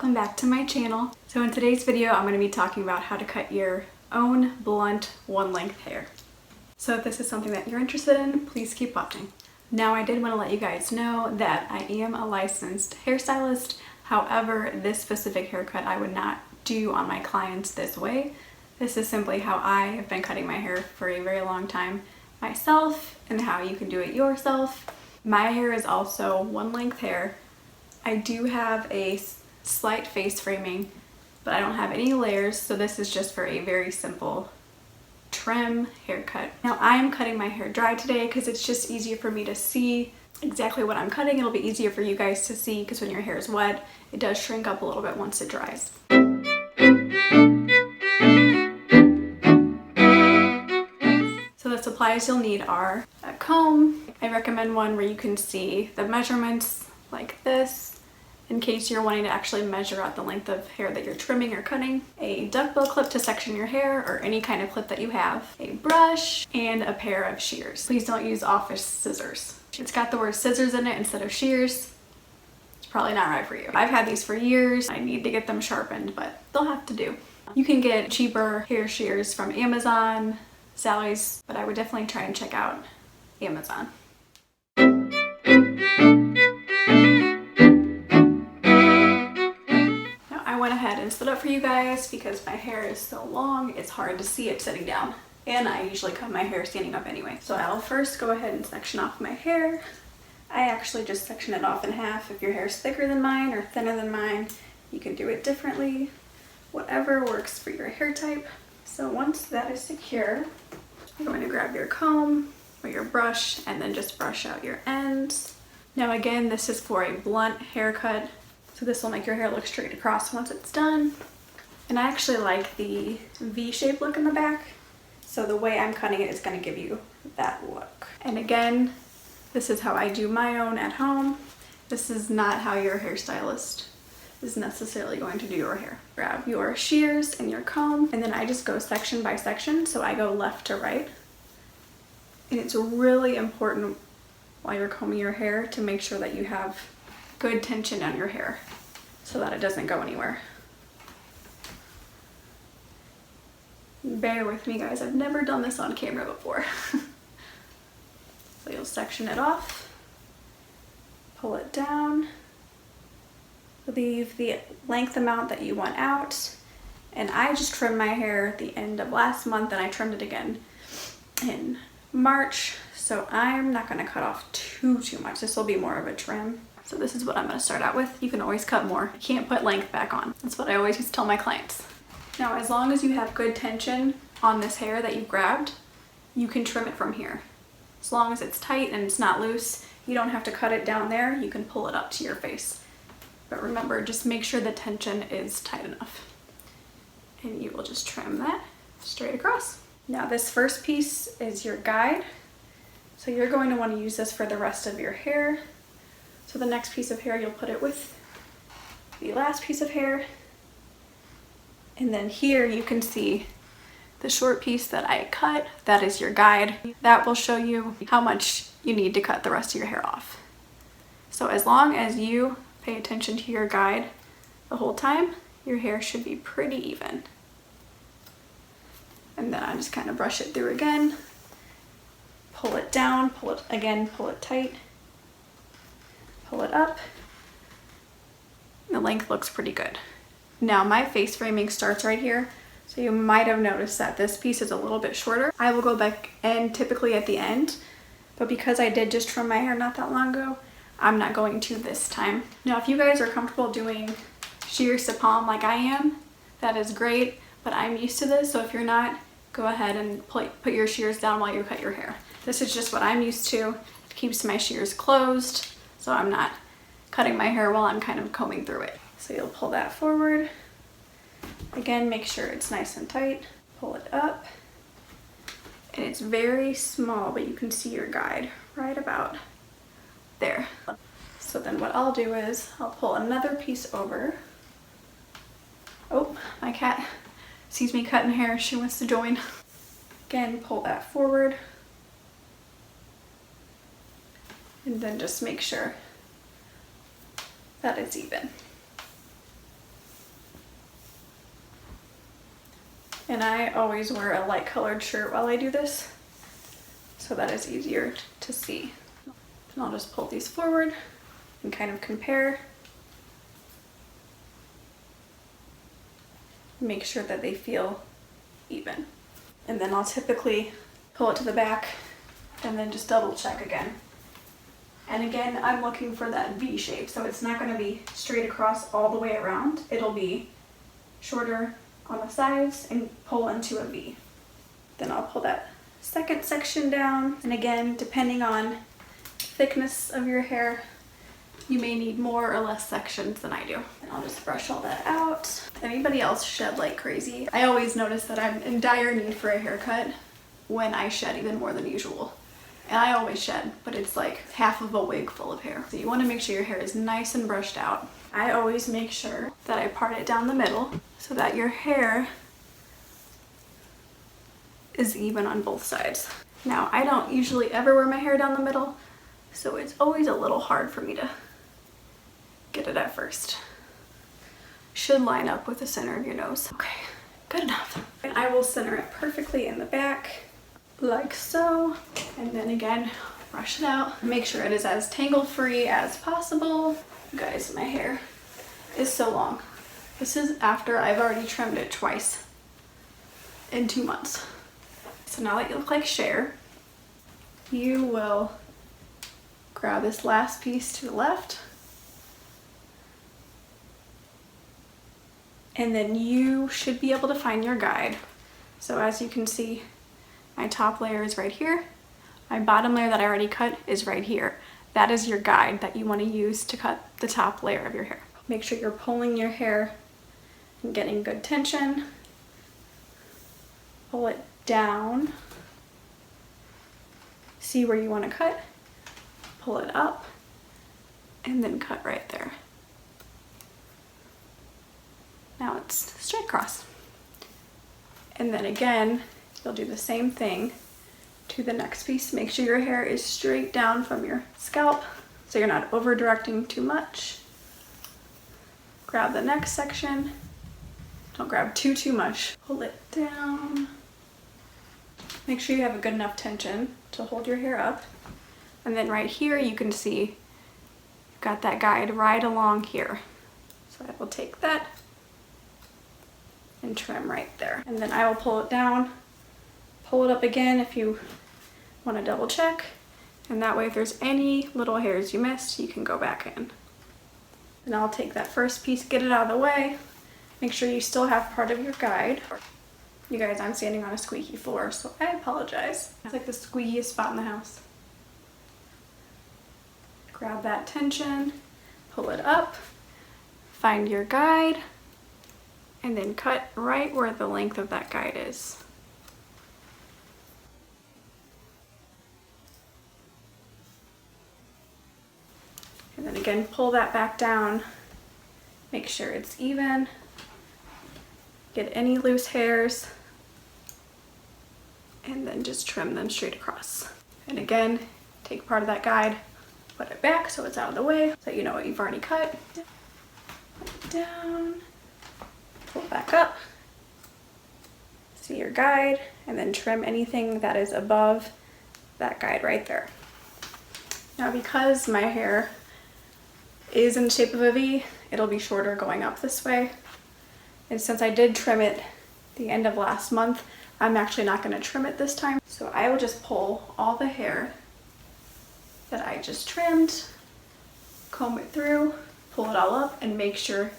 welcome back to my channel. So in today's video, I'm going to be talking about how to cut your own blunt one length hair. So if this is something that you're interested in, please keep watching. Now I did want to let you guys know that I am a licensed hairstylist. However, this specific haircut I would not do on my clients this way. This is simply how I have been cutting my hair for a very long time myself and how you can do it yourself. My hair is also one length hair. I do have a slight face framing, but I don't have any layers, so this is just for a very simple trim haircut. Now I am cutting my hair dry today because it's just easier for me to see exactly what I'm cutting. It'll be easier for you guys to see because when your hair is wet, it does shrink up a little bit once it dries. So the supplies you'll need are a comb. I recommend one where you can see the measurements like this, in case you're wanting to actually measure out the length of hair that you're trimming or cutting, a duckbill clip to section your hair or any kind of clip that you have, a brush, and a pair of shears. Please don't use office scissors. It's got the word scissors in it instead of shears. It's probably not right for you. I've had these for years. I need to get them sharpened, but they'll have to do. You can get cheaper hair shears from Amazon, Sally's, but I would definitely try and check out Amazon. I went ahead and stood up for you guys because my hair is so long, it's hard to see it sitting down. And I usually cut my hair standing up anyway. So I'll first go ahead and section off my hair. I actually just section it off in half. If your hair is thicker than mine or thinner than mine, you can do it differently. Whatever works for your hair type. So once that is secure, you're going to grab your comb or your brush and then just brush out your ends. Now again, this is for a blunt haircut. So this will make your hair look straight across once it's done. And I actually like the V-shaped look in the back. So the way I'm cutting it is going to give you that look. And again, this is how I do my own at home. This is not how your hairstylist is necessarily going to do your hair. Grab your shears and your comb, and then I just go section by section. So I go left to right. And it's really important while you're combing your hair to make sure that you have good tension on your hair so that it doesn't go anywhere. Bear with me guys, I've never done this on camera before. So you'll section it off, pull it down, leave the length amount that you want out. And I just trimmed my hair at the end of last month and I trimmed it again in March. So I'm not gonna cut off too much. This will be more of a trim. So this is what I'm gonna start out with. You can always cut more. You can't put length back on. That's what I always used to tell my clients. Now, as long as you have good tension on this hair that you grabbed, you can trim it from here. As long as it's tight and it's not loose, you don't have to cut it down there. You can pull it up to your face. But remember, just make sure the tension is tight enough. And you will just trim that straight across. Now, this first piece is your guide. So you're going to want to use this for the rest of your hair. So the next piece of hair, you'll put it with the last piece of hair. And then here you can see the short piece that I cut. That is your guide. That will show you how much you need to cut the rest of your hair off. So as long as you pay attention to your guide the whole time, your hair should be pretty even. And then I just kind of brush it through again. Pull it down, pull it again, pull it tight. Pull it up. The length looks pretty good. Now my face framing starts right here, so you might have noticed that this piece is a little bit shorter. I will go back and typically at the end, but because I did just trim my hair not that long ago, I'm not going to this time. Now if you guys are comfortable doing shears to palm like I am, that is great, but I'm used to this, so if you're not, go ahead and put your shears down while you cut your hair. This is just what I'm used to. It keeps my shears closed, so I'm not cutting my hair while I'm kind of combing through it. So you'll pull that forward. Again, make sure it's nice and tight. Pull it up. And it's very small, but you can see your guide right about there. So then what I'll do is I'll pull another piece over. Oh, my cat sees me cutting hair. She wants to join. Again, pull that forward. And then just make sure that it's even. And I always wear a light colored shirt while I do this, so that is easier to see. And I'll just pull these forward and kind of compare. Make sure that they feel even. And then I'll typically pull it to the back and then just double check again. And again, I'm looking for that V shape, so it's not going to be straight across all the way around. It'll be shorter on the sides and pull into a V. Then I'll pull that second section down. And again, depending on thickness of your hair, you may need more or less sections than I do. And I'll just brush all that out. Anybody else shed like crazy? I always notice that I'm in dire need for a haircut when I shed even more than usual. And I always shed, but it's like half of a wig full of hair. So you want to make sure your hair is nice and brushed out. I always make sure that I part it down the middle so that your hair is even on both sides. Now, I don't usually ever wear my hair down the middle, so it's always a little hard for me to get it at first. Should line up with the center of your nose. Okay, good enough. And I will center it perfectly in the back, like so. And then again, brush it out. Make sure it is as tangle-free as possible. Guys, my hair is so long. This is after I've already trimmed it twice in 2 months. So now that you look like Cher, you will grab this last piece to the left, and then you should be able to find your guide. So as you can see, my top layer is right here. My bottom layer that I already cut is right here. That is your guide that you want to use to cut the top layer of your hair. Make sure you're pulling your hair and getting good tension. Pull it down. See where you want to cut. Pull it up and then cut right there. Now it's straight across. And then again, you'll do the same thing to the next piece. Make sure your hair is straight down from your scalp so you're not over directing too much. Grab the next section. Don't grab too much. Pull it down. Make sure you have a good enough tension to hold your hair up. And then right here you can see you've got that guide right along here. So I will take that and trim right there. And then I will pull it down, pull it up again if you want to double check. And that way if there's any little hairs you missed, you can go back in. And I'll take that first piece, get it out of the way. Make sure you still have part of your guide. You guys, I'm standing on a squeaky floor, so I apologize. It's like the squeakiest spot in the house. Grab that tension, pull it up, find your guide, and then cut right where the length of that guide is. And then again, pull that back down, make sure it's even, get any loose hairs, and then just trim them straight across. And again, take part of that guide, put it back so it's out of the way, so you know what you've already cut. Put it down, pull it back up, see your guide, and then trim anything that is above that guide right there. Now because my hair is in the shape of a V, it'll be shorter going up this way. And since I did trim it the end of last month, I'm actually not going to trim it this time. So I will just pull all the hair that I just trimmed, comb it through, pull it all up, and make sure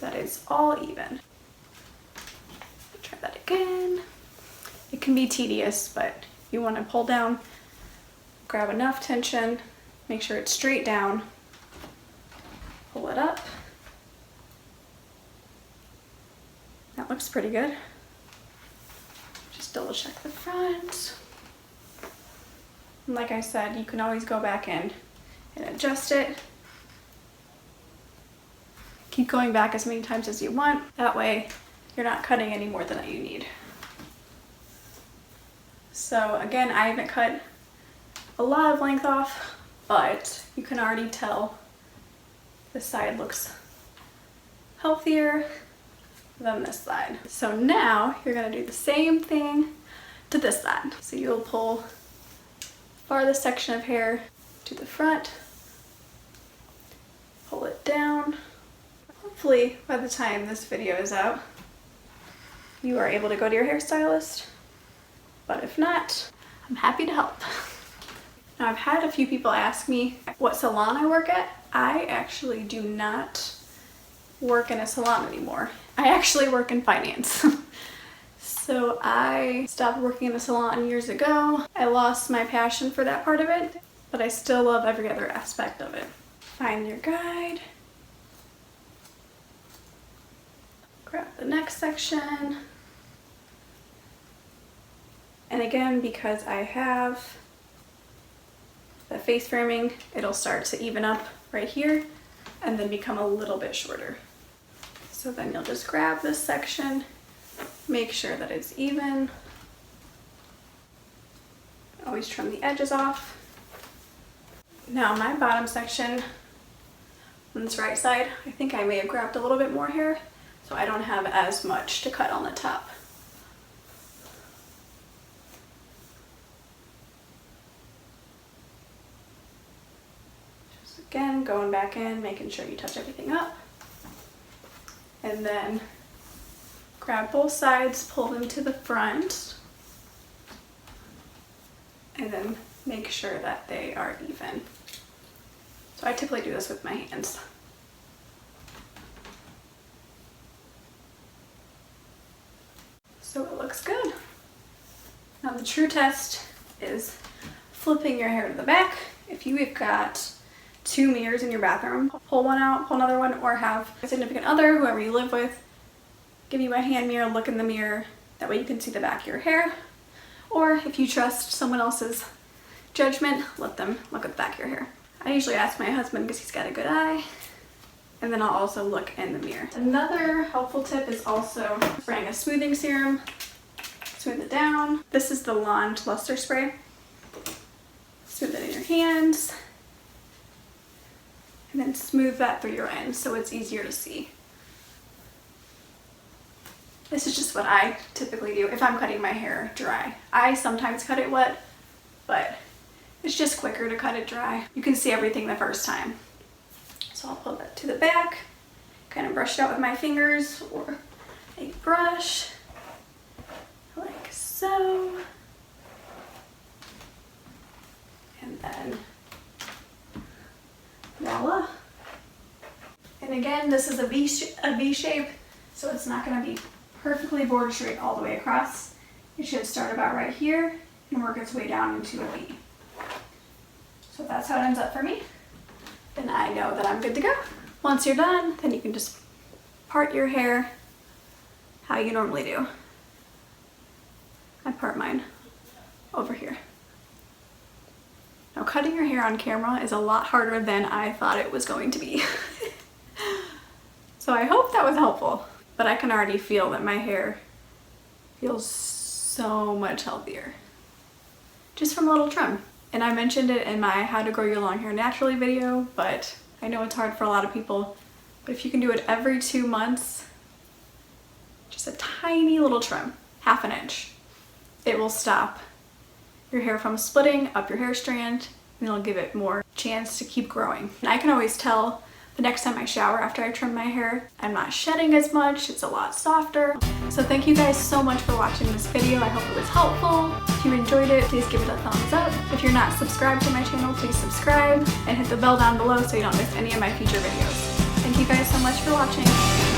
that it's all even. Try that again. It can be tedious, but you want to pull down, grab enough tension, make sure it's straight down, pull it up. That looks pretty good. Just double check the front. And like I said, you can always go back in and adjust it. Keep going back as many times as you want. That way you're not cutting any more than you need. So again, I haven't cut a lot of length off, but you can already tell this side looks healthier. than this side. So now you're gonna do the same thing to this side. So you'll pull farthest section of hair to the front, pull it down. Hopefully by the time this video is out, you are able to go to your hairstylist, but if not, I'm happy to help. Now I've had a few people ask me what salon I work at. I actually do not work in a salon anymore. I actually work in finance. So I stopped working in a salon years ago. I lost my passion for that part of it, but I still love every other aspect of it. Find your guide. Grab the next section. And again, because I have the face framing, it'll start to even up right here and then become a little bit shorter. So then you'll just grab this section, make sure that it's even. Always trim the edges off. Now my bottom section on this right side, I think I may have grabbed a little bit more hair, so I don't have as much to cut on the top. Just again, going back in, making sure you touch everything up. And then grab both sides, pull them to the front, and then make sure that they are even. So I typically do this with my hands. So it looks good. Now the true test is flipping your hair to the back. If you've got 2 mirrors in your bathroom, pull one out, pull another one, or have a significant other, whoever you live with, give you a hand mirror, look in the mirror. That way you can see the back of your hair. Or if you trust someone else's judgment, let them look at the back of your hair. I usually ask my husband because he's got a good eye. And then I'll also look in the mirror. Another helpful tip is also spraying a smoothing serum. Smooth it down. This is the Launch Luster Spray. Smooth it in your hands. And then smooth that through your ends so it's easier to see. This is just what I typically do if I'm cutting my hair dry. I sometimes cut it wet, but it's just quicker to cut it dry. You can see everything the first time. So I'll pull that to the back, kind of brush it out with my fingers or a brush, like so. And then voila. And again, this is a V shape, so it's not going to be perfectly board straight all the way across. It should start about right here and work its way down into a V. So that's how it ends up for me. Then I know that I'm good to go. Once you're done, then you can just part your hair how you normally do. I part mine over here. Now cutting your hair on camera is a lot harder than I thought it was going to be. So I hope that was helpful, but I can already feel that my hair feels so much healthier just from a little trim. And I mentioned it in my How to Grow Your Long Hair Naturally video, but I know it's hard for a lot of people. But if you can do it every 2 months, just a tiny little trim, 1/2 inch, it will stop your hair from splitting up your hair strand, and it'll give it more chance to keep growing. And I can always tell the next time I shower after I trim my hair, I'm not shedding as much, it's a lot softer. So thank you guys so much for watching this video. I hope it was helpful. If you enjoyed it, please give it a thumbs up. If you're not subscribed to my channel, please subscribe and hit the bell down below so you don't miss any of my future videos. Thank you guys so much for watching.